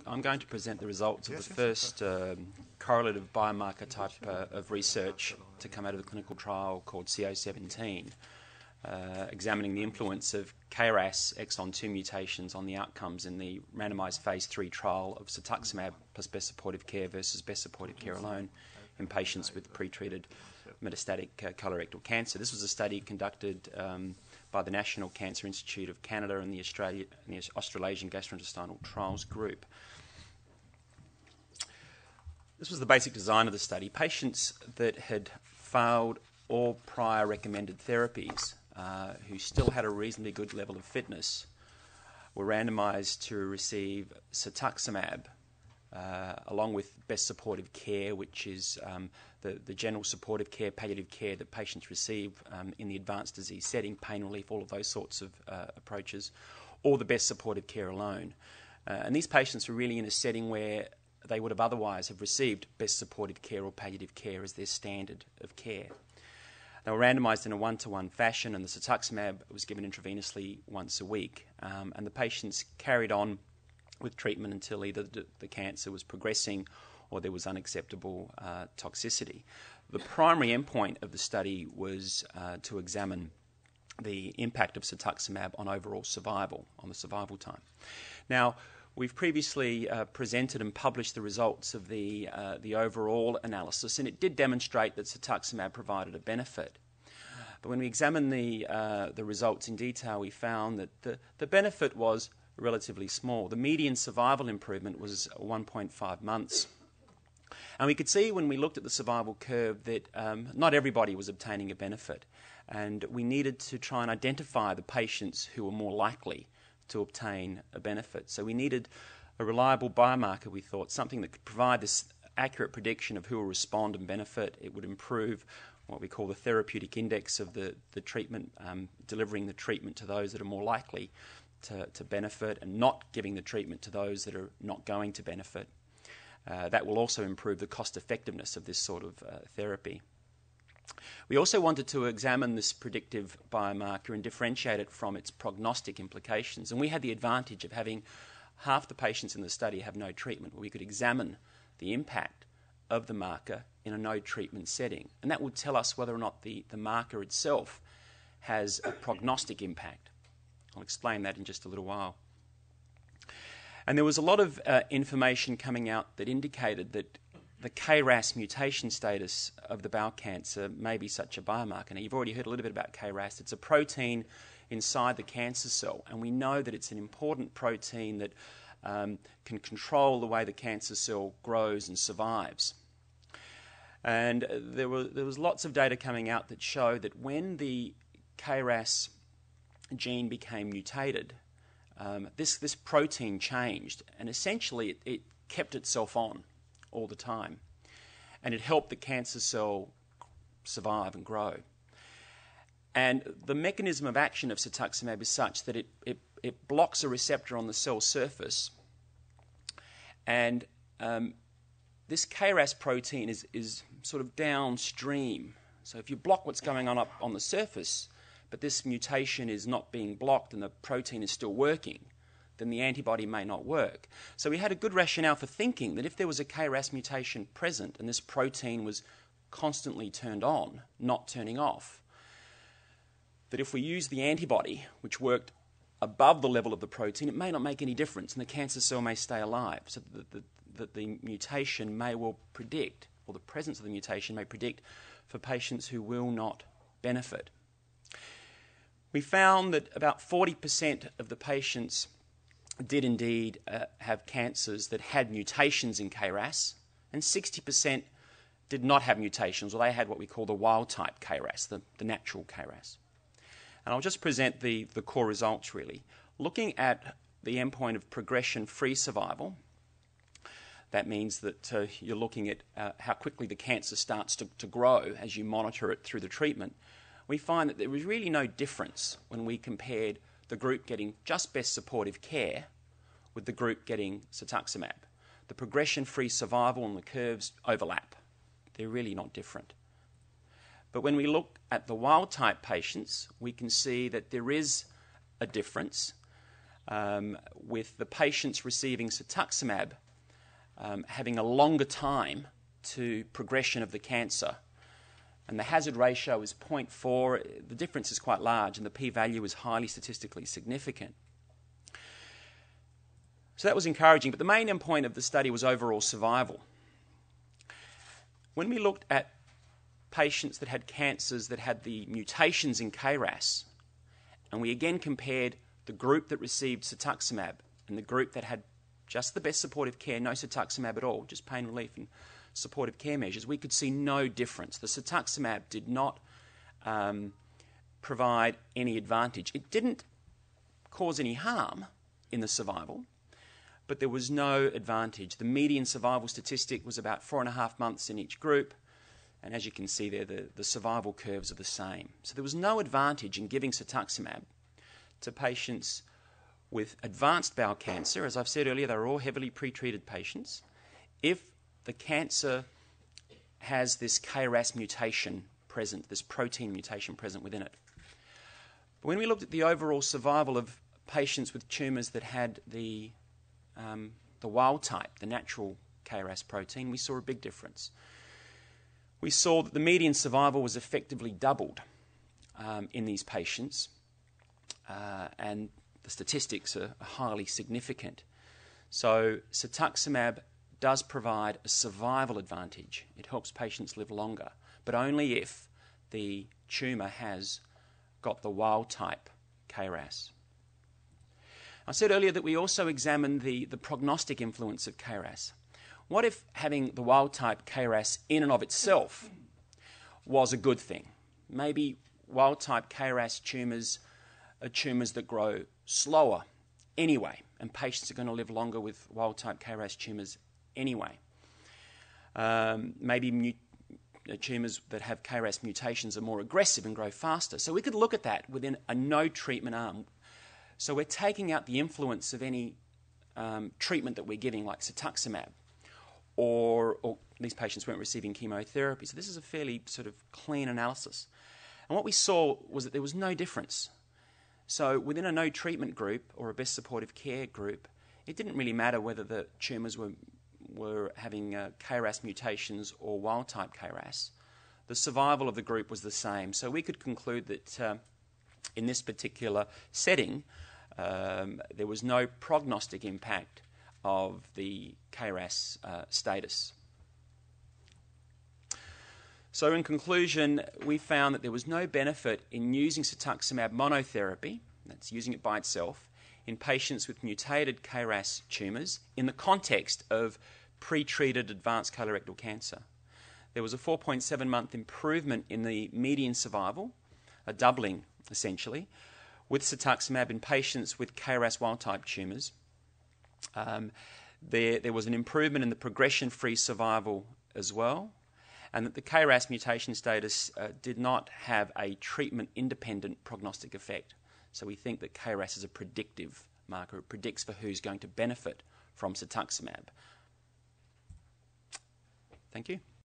I'm going to present the results of the first correlative biomarker type of research to come out of the clinical trial called CO17, examining the influence of KRAS exon 2 mutations on the outcomes in the randomized phase 3 trial of cetuximab plus best supportive care versus best supportive care alone in patients with pre-treated metastatic colorectal cancer. This was a study conducted by the National Cancer Institute of Canada and the Australasian Gastrointestinal Trials Group. This was the basic design of the study. Patients that had failed all prior recommended therapies, who still had a reasonably good level of fitness, were randomized to receive cetuximab along with best supportive care, which is the general supportive care, palliative care that patients receive in the advanced disease setting, pain relief, all of those sorts of approaches, or the best supportive care alone. And these patients were really in a setting where they would have otherwise have received best supportive care or palliative care as their standard of care. They were randomised in a one-to-one fashion, and the cetuximab was given intravenously once a week. And the patients carried on with treatment until either the cancer was progressing or there was unacceptable toxicity. The primary endpoint of the study was to examine the impact of cetuximab on overall survival, on the survival time. Now, we've previously presented and published the results of the overall analysis, and it did demonstrate that cetuximab provided a benefit. But when we examined the results in detail, we found that the benefit was relatively small. The median survival improvement was 1.5 months. And we could see when we looked at the survival curve that not everybody was obtaining a benefit, and we needed to try and identify the patients who were more likely to obtain a benefit. So we needed a reliable biomarker, we thought, something that could provide this accurate prediction of who will respond and benefit. It would improve what we call the therapeutic index of the treatment, delivering the treatment to those that are more likely to benefit and not giving the treatment to those that are not going to benefit. That will also improve the cost effectiveness of this sort of therapy. We also wanted to examine this predictive biomarker and differentiate it from its prognostic implications. And we had the advantage of having half the patients in the study have no treatment, where we could examine the impact of the marker in a no treatment setting. And that would tell us whether or not the marker itself has a prognostic impact. I'll explain that in just a little while. And there was a lot of information coming out that indicated that the KRAS mutation status of the bowel cancer may be such a biomarker. Now, you've already heard a little bit about KRAS. It's a protein inside the cancer cell, and we know that it's an important protein that can control the way the cancer cell grows and survives. And there was lots of data coming out that showed that when the KRAS gene became mutated, this protein changed, and essentially it kept itself on all the time, and it helped the cancer cell survive and grow. And the mechanism of action of cetuximab is such that it blocks a receptor on the cell surface, and this KRAS protein is sort of downstream. So if you block what's going on up on the surface, but this mutation is not being blocked and the protein is still working, then the antibody may not work. So we had a good rationale for thinking that if there was a KRAS mutation present and this protein was constantly turned on, not turning off, that if we use the antibody, which worked above the level of the protein, it may not make any difference and the cancer cell may stay alive. So that the mutation may well predict, or the presence of the mutation may predict, for patients who will not benefit. We found that about 40% of the patients did indeed have cancers that had mutations in KRAS, and 60% did not have mutations, or they had what we call the wild-type KRAS, the natural KRAS. And I'll just present the core results, really. Looking at the endpoint of progression-free survival, that means that you're looking at how quickly the cancer starts to grow as you monitor it through the treatment. We find that there was really no difference when we compared the group getting just best supportive care with the group getting cetuximab. The progression-free survival and the curves overlap. They're really not different. But when we look at the wild-type patients, we can see that there is a difference. with the patients receiving cetuximab having a longer time to progression of the cancer. And the hazard ratio is 0.4. The difference is quite large, and the p-value is highly statistically significant. So that was encouraging, but the main endpoint of the study was overall survival. When we looked at patients that had cancers that had the mutations in KRAS, and we again compared the group that received cetuximab and the group that had just the best supportive care, no cetuximab at all, just pain relief and supportive care measures, we could see no difference. The cetuximab did not provide any advantage. It didn't cause any harm in the survival, but there was no advantage. The median survival statistic was about 4.5 months in each group, and as you can see there, the survival curves are the same. So there was no advantage in giving cetuximab to patients with advanced bowel cancer. As I've said earlier, they were all heavily pretreated patients. If the cancer has this KRAS mutation present, this protein mutation present within it. But when we looked at the overall survival of patients with tumours that had the wild type, the natural KRAS protein, we saw a big difference. We saw that the median survival was effectively doubled in these patients, and the statistics are highly significant. So cetuximab does provide a survival advantage. It helps patients live longer, but only if the tumour has got the wild type KRAS. I said earlier that we also examined the prognostic influence of KRAS. What if having the wild type KRAS in and of itself was a good thing? Maybe wild type KRAS tumours are tumours that grow slower anyway, and patients are going to live longer with wild type KRAS tumours anyway. Maybe tumours that have KRAS mutations are more aggressive and grow faster. So we could look at that within a no treatment arm. So we're taking out the influence of any treatment that we're giving, like cetuximab, or these patients weren't receiving chemotherapy. So this is a fairly sort of clean analysis. And what we saw was that there was no difference. So within a no treatment group or a best supportive care group, it didn't really matter whether the tumours were having KRAS mutations or wild type KRAS. The survival of the group was the same. So we could conclude that in this particular setting, there was no prognostic impact of the KRAS status. So in conclusion, we found that there was no benefit in using cetuximab monotherapy, that's using it by itself, in patients with mutated KRAS tumours in the context of pre-treated advanced colorectal cancer. There was a 4.7-month improvement in the median survival, a doubling essentially, with cetuximab in patients with KRAS wild-type tumours. There was an improvement in the progression-free survival as well, and that the KRAS mutation status did not have a treatment-independent prognostic effect. So we think that KRAS is a predictive marker. It predicts for who's going to benefit from cetuximab. Thank you.